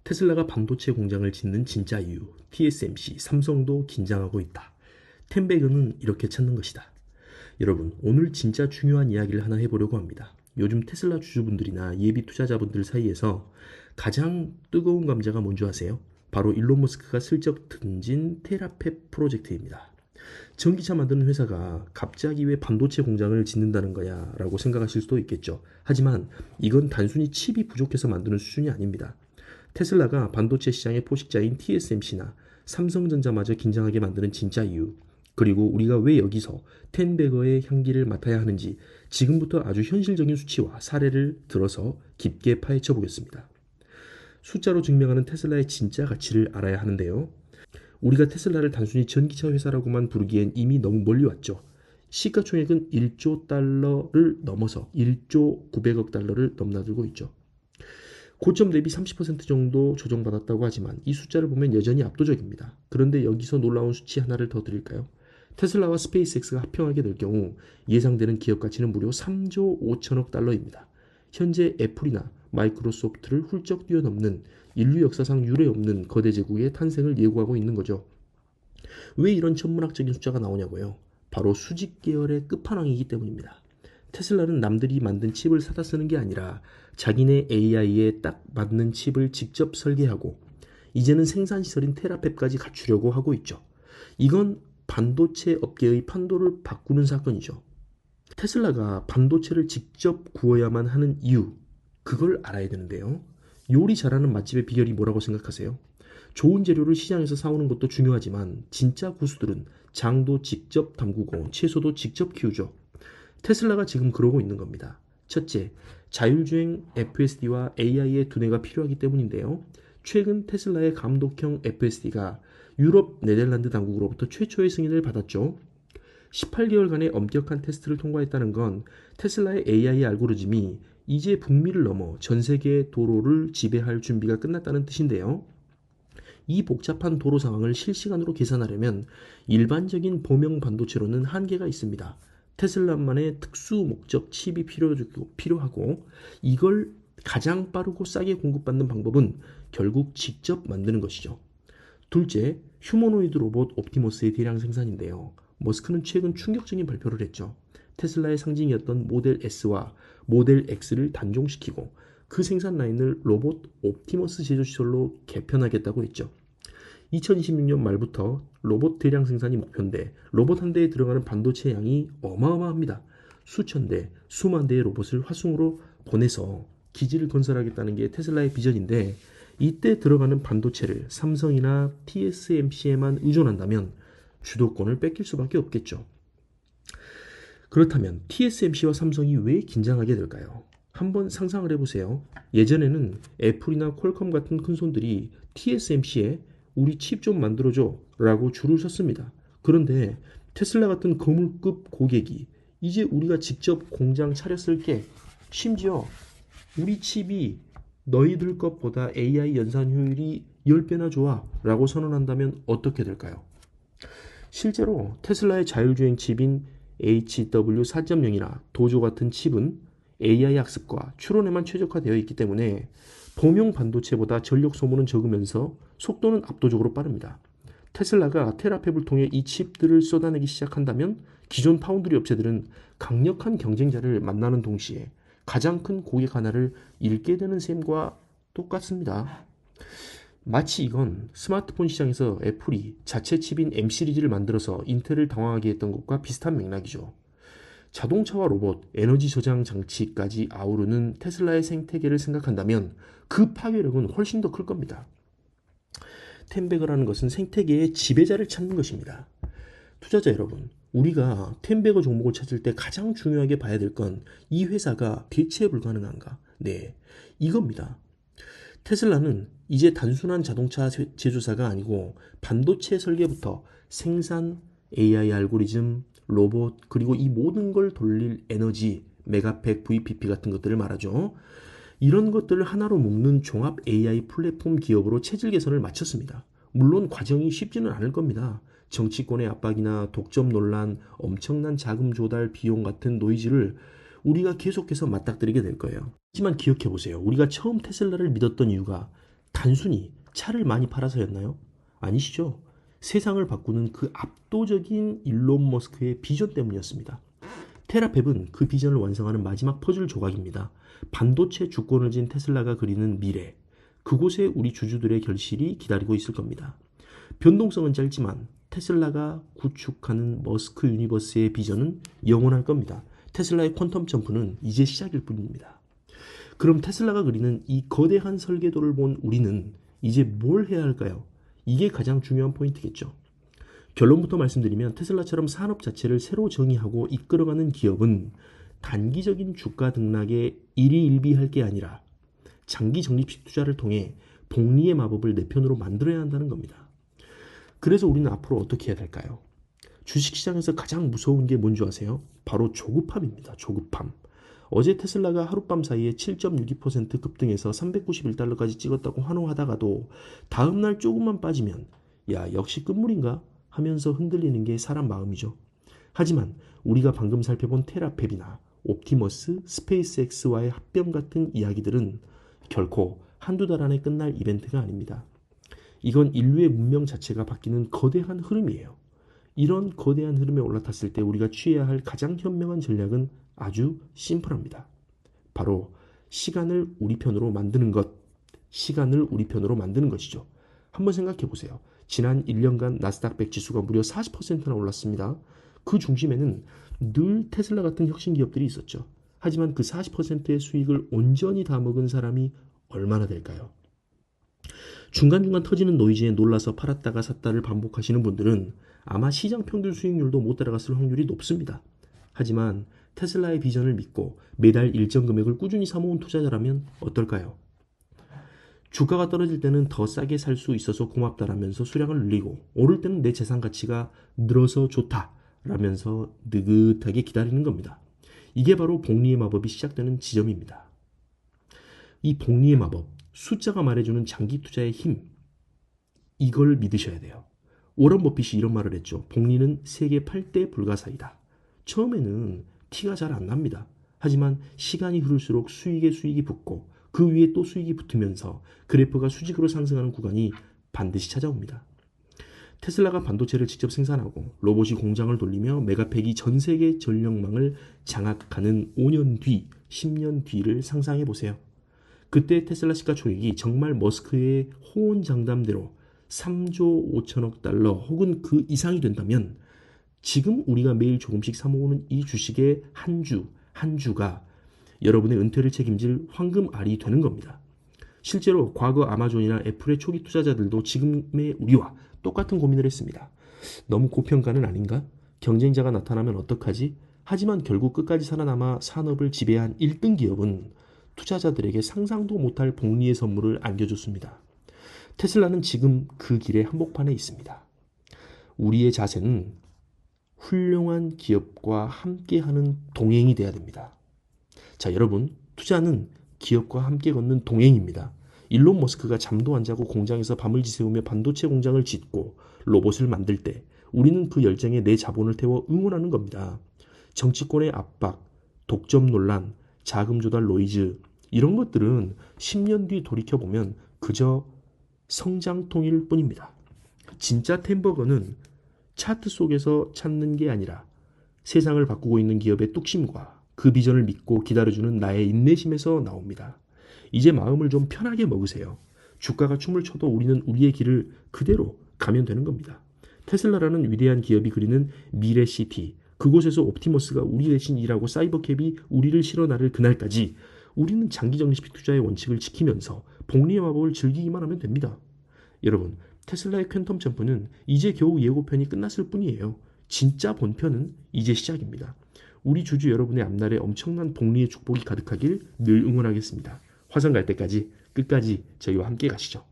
테슬라가 반도체 공장을 짓는 진짜 이유, TSMC, 삼성도 긴장하고 있다. 텐베그는 이렇게 찾는 것이다. 여러분, 오늘 진짜 중요한 이야기를 하나 해보려고 합니다. 요즘 테슬라 주주분들이나 예비 투자자분들 사이에서 가장 뜨거운 감자가 뭔지 아세요? 바로 일론 머스크가 슬쩍 등진 테라펩 프로젝트입니다. 전기차 만드는 회사가 갑자기 왜 반도체 공장을 짓는다는 거야 라고 생각하실 수도 있겠죠. 하지만 이건 단순히 칩이 부족해서 만드는 수준이 아닙니다. 테슬라가 반도체 시장의 포식자인 TSMC나 삼성전자마저 긴장하게 만드는 진짜 이유, 그리고 우리가 왜 여기서 텐베거의 향기를 맡아야 하는지 지금부터 아주 현실적인 수치와 사례를 들어서 깊게 파헤쳐 보겠습니다. 숫자로 증명하는 테슬라의 진짜 가치를 알아야 하는데요. 우리가 테슬라를 단순히 전기차 회사라고만 부르기엔 이미 너무 멀리 왔죠. 시가총액은 1조 달러를 넘어서 1조 900억 달러를 넘나들고 있죠. 고점 대비 30% 정도 조정받았다고 하지만 이 숫자를 보면 여전히 압도적입니다. 그런데 여기서 놀라운 수치 하나를 더 드릴까요? 테슬라와 스페이스X가 합병하게 될 경우 예상되는 기업 가치는 무려 3조 5천억 달러입니다. 현재 애플이나 마이크로소프트를 훌쩍 뛰어넘는 인류 역사상 유례없는 거대 제국의 탄생을 예고하고 있는 거죠. 왜 이런 천문학적인 숫자가 나오냐고요? 바로 수직 계열의 끝판왕이기 때문입니다. 테슬라는 남들이 만든 칩을 사다 쓰는 게 아니라 자기네 AI에 딱 맞는 칩을 직접 설계하고 이제는 생산시설인 테라펩까지 갖추려고 하고 있죠. 이건 반도체 업계의 판도를 바꾸는 사건이죠. 테슬라가 반도체를 직접 구워야만 하는 이유, 그걸 알아야 되는데요. 요리 잘하는 맛집의 비결이 뭐라고 생각하세요? 좋은 재료를 시장에서 사오는 것도 중요하지만 진짜 고수들은 장도 직접 담그고 채소도 직접 키우죠. 테슬라가 지금 그러고 있는 겁니다. 첫째, 자율주행 FSD와 AI의 두뇌가 필요하기 때문인데요. 최근 테슬라의 감독형 FSD가 유럽 네덜란드 당국으로부터 최초의 승인을 받았죠. 18개월간의 엄격한 테스트를 통과했다는 건 테슬라의 AI 알고리즘이 이제 북미를 넘어 전 세계 도로를 지배할 준비가 끝났다는 뜻인데요. 이 복잡한 도로 상황을 실시간으로 계산하려면 일반적인 범용 반도체로는 한계가 있습니다. 테슬라만의 특수 목적 칩이 필요하고 이걸 가장 빠르고 싸게 공급받는 방법은 결국 직접 만드는 것이죠. 둘째, 휴머노이드 로봇 옵티머스의 대량 생산인데요. 머스크는 최근 충격적인 발표를 했죠. 테슬라의 상징이었던 모델 S와 모델 X를 단종시키고 그 생산 라인을 로봇 옵티머스 제조시설로 개편하겠다고 했죠. 2026년 말부터 로봇 대량 생산이 목표인데 로봇 한 대에 들어가는 반도체 양이 어마어마합니다. 수천 대, 수만 대의 로봇을 화성으로 보내서 기지를 건설하겠다는 게 테슬라의 비전인데 이때 들어가는 반도체를 삼성이나 TSMC에만 의존한다면 주도권을 뺏길 수밖에 없겠죠. 그렇다면 TSMC와 삼성이 왜 긴장하게 될까요? 한번 상상을 해보세요. 예전에는 애플이나 퀄컴 같은 큰 손들이 TSMC에 우리 칩 좀 만들어줘 라고 줄을 섰습니다. 그런데 테슬라 같은 거물급 고객이 이제 우리가 직접 공장 차렸을게, 심지어 우리 칩이 너희들 것보다 AI 연산 효율이 10배나 좋아 라고 선언한다면 어떻게 될까요? 실제로 테슬라의 자율주행 칩인 HW4.0이나 도조 같은 칩은 AI 학습과 추론에만 최적화되어 있기 때문에 범용 반도체보다 전력 소모는 적으면서 속도는 압도적으로 빠릅니다. 테슬라가 테라펩을 통해 이 칩들을 쏟아내기 시작한다면 기존 파운드리 업체들은 강력한 경쟁자를 만나는 동시에 가장 큰 고객 하나를 잃게 되는 셈과 똑같습니다. 마치 이건 스마트폰 시장에서 애플이 자체 칩인 M 시리즈를 만들어서 인텔을 당황하게 했던 것과 비슷한 맥락이죠. 자동차와 로봇, 에너지 저장 장치까지 아우르는 테슬라의 생태계를 생각한다면 그 파괴력은 훨씬 더 클 겁니다. 텐베거라는 것은 생태계의 지배자를 찾는 것입니다. 투자자 여러분, 우리가 텐베거 종목을 찾을 때 가장 중요하게 봐야 될 건 이 회사가 대체 불가능한가? 네, 이겁니다. 테슬라는 이제 단순한 자동차 제조사가 아니고 반도체 설계부터 생산, AI 알고리즘, 로봇, 그리고 이 모든 걸 돌릴 에너지, 메가팩, VPP 같은 것들을 말하죠. 이런 것들을 하나로 묶는 종합 AI 플랫폼 기업으로 체질 개선을 마쳤습니다. 물론 과정이 쉽지는 않을 겁니다. 정치권의 압박이나 독점 논란, 엄청난 자금 조달 비용 같은 노이즈를 우리가 계속해서 맞닥뜨리게 될 거예요. 하지만 기억해보세요. 우리가 처음 테슬라를 믿었던 이유가 단순히 차를 많이 팔아서였나요? 아니시죠. 세상을 바꾸는 그 압도적인 일론 머스크의 비전 때문이었습니다. 테라펩은 그 비전을 완성하는 마지막 퍼즐 조각입니다. 반도체 주권을 쥔 테슬라가 그리는 미래, 그곳에 우리 주주들의 결실이 기다리고 있을 겁니다. 변동성은 짧지만 테슬라가 구축하는 머스크 유니버스의 비전은 영원할 겁니다. 테슬라의 퀀텀 점프는 이제 시작일 뿐입니다. 그럼 테슬라가 그리는 이 거대한 설계도를 본 우리는 이제 뭘 해야 할까요? 이게 가장 중요한 포인트겠죠. 결론부터 말씀드리면 테슬라처럼 산업 자체를 새로 정의하고 이끌어가는 기업은 단기적인 주가 등락에 일희일비할 게 아니라 장기 적립식 투자를 통해 복리의 마법을 내 편으로 만들어야 한다는 겁니다. 그래서 우리는 앞으로 어떻게 해야 될까요? 주식시장에서 가장 무서운 게 뭔지 아세요? 바로 조급함입니다. 조급함. 어제 테슬라가 하룻밤 사이에 7.62% 급등해서 391달러까지 찍었다고 환호하다가도 다음날 조금만 빠지면 야 역시 끝물인가 하면서 흔들리는 게 사람 마음이죠. 하지만 우리가 방금 살펴본 테라펩이나 옵티머스, 스페이스X와의 합병 같은 이야기들은 결코 한두 달 안에 끝날 이벤트가 아닙니다. 이건 인류의 문명 자체가 바뀌는 거대한 흐름이에요. 이런 거대한 흐름에 올라탔을 때 우리가 취해야 할 가장 현명한 전략은 아주 심플합니다. 바로 시간을 우리 편으로 만드는 것, 시간을 우리 편으로 만드는 것이죠. 한번 생각해 보세요. 지난 1년간 나스닥 100 지수가 무려 40%나 올랐습니다. 그 중심에는 늘 테슬라 같은 혁신 기업들이 있었죠. 하지만 그 40%의 수익을 온전히 다 먹은 사람이 얼마나 될까요? 중간중간 터지는 노이즈에 놀라서 팔았다가 샀다를 반복하시는 분들은 아마 시장 평균 수익률도 못 따라갔을 확률이 높습니다. 하지만 테슬라의 비전을 믿고 매달 일정 금액을 꾸준히 사모은 투자자라면 어떨까요? 주가가 떨어질 때는 더 싸게 살 수 있어서 고맙다라면서 수량을 늘리고 오를 때는 내 재산 가치가 늘어서 좋다라면서 느긋하게 기다리는 겁니다. 이게 바로 복리의 마법이 시작되는 지점입니다. 이 복리의 마법, 숫자가 말해주는 장기 투자의 힘, 이걸 믿으셔야 돼요. 워런 버핏이 이런 말을 했죠. 복리는 세계 8대 불가사이다. 처음에는 티가 잘 안 납니다. 하지만 시간이 흐를수록 수익에 수익이 붙고 그 위에 또 수익이 붙으면서 그래프가 수직으로 상승하는 구간이 반드시 찾아옵니다. 테슬라가 반도체를 직접 생산하고 로봇이 공장을 돌리며 메가팩이 전 세계 전력망을 장악하는 5년 뒤, 10년 뒤를 상상해 보세요. 그때 테슬라 시가총액이 정말 머스크의 호언장담대로 3조 5천억 달러 혹은 그 이상이 된다면 지금 우리가 매일 조금씩 사모으는 이 주식의 한 주가 여러분의 은퇴를 책임질 황금알이 되는 겁니다. 실제로 과거 아마존이나 애플의 초기 투자자들도 지금의 우리와 똑같은 고민을 했습니다. 너무 고평가는 아닌가? 경쟁자가 나타나면 어떡하지? 하지만 결국 끝까지 살아남아 산업을 지배한 1등 기업은 투자자들에게 상상도 못할 복리의 선물을 안겨줬습니다. 테슬라는 지금 그 길의 한복판에 있습니다. 우리의 자세는 훌륭한 기업과 함께하는 동행이 돼야 됩니다. 자, 여러분, 투자는 기업과 함께 걷는 동행입니다. 일론 머스크가 잠도 안 자고 공장에서 밤을 지새우며 반도체 공장을 짓고 로봇을 만들 때 우리는 그 열정에 내 자본을 태워 응원하는 겁니다. 정치권의 압박, 독점 논란, 자금 조달 노이즈 이런 것들은 10년 뒤 돌이켜보면 그저 성장통일 뿐입니다. 진짜 템버거는 차트 속에서 찾는 게 아니라 세상을 바꾸고 있는 기업의 뚝심과 그 비전을 믿고 기다려주는 나의 인내심에서 나옵니다. 이제 마음을 좀 편하게 먹으세요. 주가가 춤을 춰도 우리는 우리의 길을 그대로 가면 되는 겁니다. 테슬라라는 위대한 기업이 그리는 미래시티, 그곳에서 옵티머스가 우리 대신 일하고 사이버캡이 우리를 실어 나를 그날까지 우리는 장기 적립식 투자의 원칙을 지키면서 복리의 마법을 즐기기만 하면 됩니다. 여러분, 테슬라의 퀀텀 점프는 이제 겨우 예고편이 끝났을 뿐이에요. 진짜 본편은 이제 시작입니다. 우리 주주 여러분의 앞날에 엄청난 복리의 축복이 가득하길 늘 응원하겠습니다. 화성 갈 때까지 끝까지 저희와 함께 가시죠.